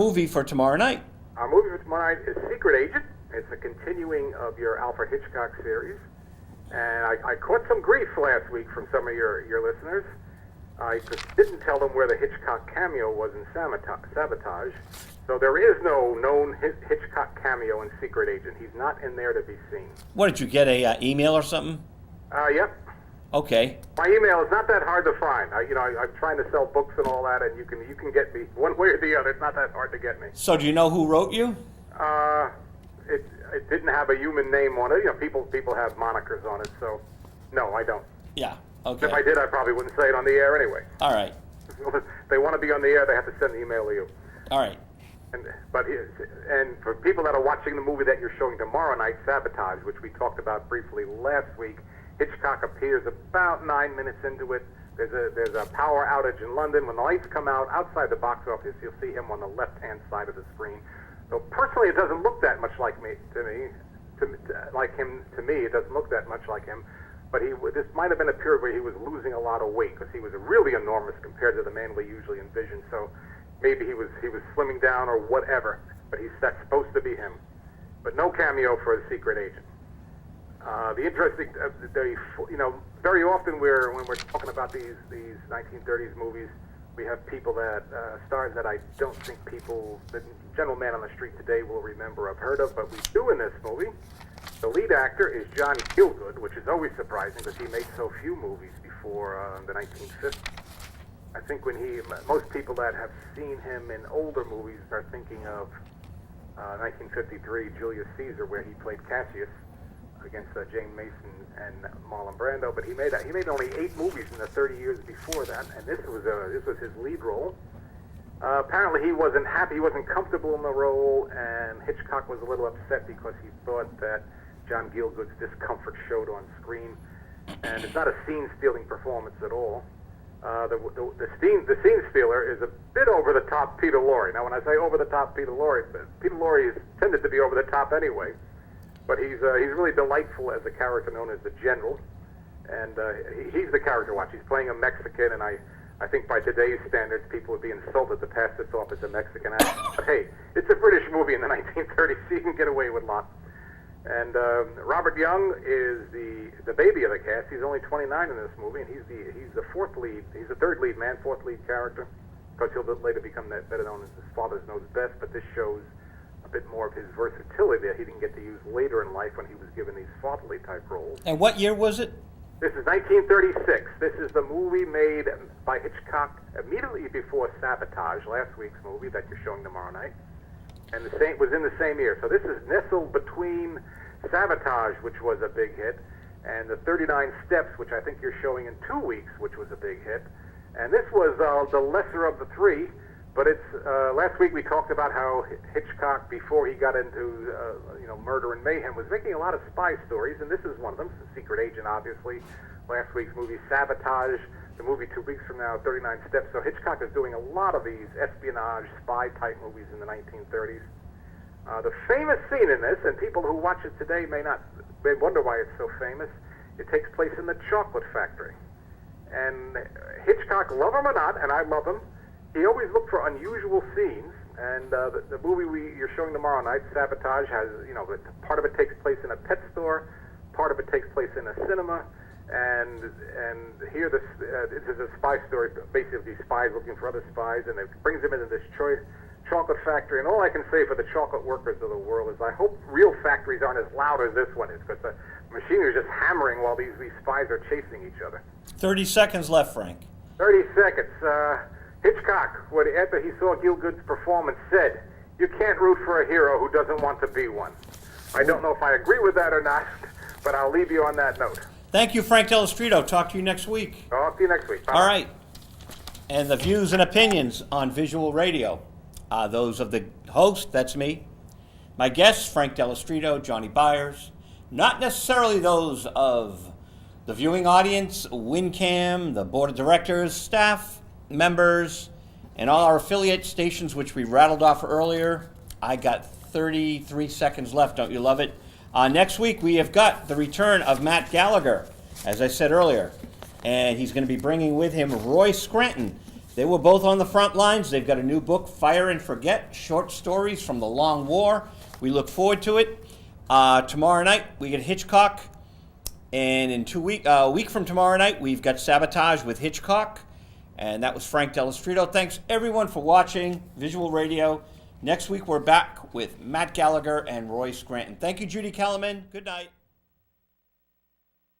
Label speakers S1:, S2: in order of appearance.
S1: movie for tomorrow night?
S2: Our movie for tomorrow night is Secret Agent. It's a continuing of your Alfred Hitchcock series. And I caught some grief last week from some of your listeners. I just didn't tell them where the Hitchcock cameo was in Sabotage. So there is no known Hitchcock cameo in Secret Agent. He's not in there to be seen.
S1: What, did you get a email or something?
S2: Yep.
S1: Okay.
S2: My email is not that hard to find. I'm trying to sell books and all that, and you can get me one way or the other. It's not that hard to get me.
S1: So do you know who wrote you?
S2: It didn't have a human name on it. People have monikers on it, so no, I don't.
S1: Yeah. Okay.
S2: If I did, I probably wouldn't say it on the air anyway.
S1: All right.
S2: If they want to be on the air, they have to send an email to you.
S1: All right.
S2: And for people that are watching the movie that you're showing tomorrow night, Sabotage, which we talked about briefly last week, Hitchcock appears about 9 minutes into it. There's a power outage in London. When the lights come out outside the box office, you'll see him on the left-hand side of the screen. So personally, it doesn't look that much like me to me. It doesn't look that much like him. But this might have been a period where he was losing a lot of weight because he was really enormous compared to the man we usually envision. So maybe he was slimming down or whatever. But that's supposed to be him. But no cameo for the Secret Agent. The interesting, very often when we're talking about these 1930s movies, we have people stars that I don't think the general man on the street today will remember or have heard of, but we do in this movie. The lead actor is John Gielgud, which is always surprising because he made so few movies before the 1950s. I think most people that have seen him in older movies are thinking of 1953 Julius Caesar, where he played Cassius against Jane Mason and Marlon Brando, but he made only 8 movies in the 30 years before that, and this was his lead role. Apparently he wasn't happy, he wasn't comfortable in the role, and Hitchcock was a little upset because he thought that John Gielgud's discomfort showed on screen, and it's not a scene-stealing performance at all. The scene stealer is a bit over the top Peter Lorre. Now when I say over the top Peter Lorre is tended to be over the top anyway. But he's really delightful as a character known as the General, and he's the character watch. He's playing a Mexican, and I think by today's standards, people would be insulted to pass this off as a Mexican actor. But hey, it's a British movie in the 1930s, so you can get away with a lot. And Robert Young is the baby of the cast. He's only 29 in this movie, and he's the fourth lead. He's the third lead man, fourth lead character. Of course, he'll later become better known as His Father Knows Best, but this shows a bit more of his versatility that he didn't get to use later in life when he was given these fatherly type roles.
S1: And what year was it?
S2: This is 1936. This is the movie made by Hitchcock immediately before Sabotage, last week's movie that you're showing tomorrow night. And was in the same year. So this is nestled between Sabotage, which was a big hit, and the 39 Steps, which I think you're showing in 2 weeks, which was a big hit. And this was the lesser of the three. But last week we talked about how Hitchcock, before he got into murder and mayhem, was making a lot of spy stories, and this is one of them. It's a Secret Agent, obviously. Last week's movie, Sabotage. The movie 2 weeks from now, 39 Steps. So Hitchcock is doing a lot of these espionage, spy-type movies in the 1930s. The famous scene in this, and people who watch it today may wonder why it's so famous, it takes place in the chocolate factory. And Hitchcock, love him or not, and I love him, he always looked for unusual scenes, and the movie you're showing tomorrow night, Sabotage, has, part of it takes place in a pet store, part of it takes place in a cinema, and here this is a spy story, basically spies looking for other spies, and it brings them into this chocolate factory, and all I can say for the chocolate workers of the world is I hope real factories aren't as loud as this one is, because the machinery is just hammering while these spies are chasing each other.
S1: 30 seconds left, Frank.
S2: 30 seconds. Hitchcock, after he saw Gielgud's performance, said, "You can't root for a hero who doesn't want to be one." I don't know if I agree with that or not, but I'll leave you on that note.
S1: Thank you, Frank Dello Stritto. Talk to you next week.
S2: Talk to you next week. Bye.
S1: All right. And the views and opinions on Visual Radio, those of the host, that's me. My guests, Frank Dello Stritto, Johnny Byers, not necessarily those of the viewing audience, WinCam, the board of directors, staff, members, and all our affiliate stations, which we rattled off earlier. I got 33 seconds left. Don't you love it? Next week, we have got the return of Matt Gallagher, as I said earlier. And he's going to be bringing with him Roy Scranton. They were both on the front lines. They've got a new book, Fire and Forget, short stories from the Long War. We look forward to it. Tomorrow night, we get Hitchcock. And in a week from tomorrow night, we've got Sabotage with Hitchcock. And that was Frank Dello Stritto. Thanks, everyone, for watching Visual Radio. Next week, we're back with Matt Gallagher and Roy Scranton. Thank you, Judy Kellerman. Good night.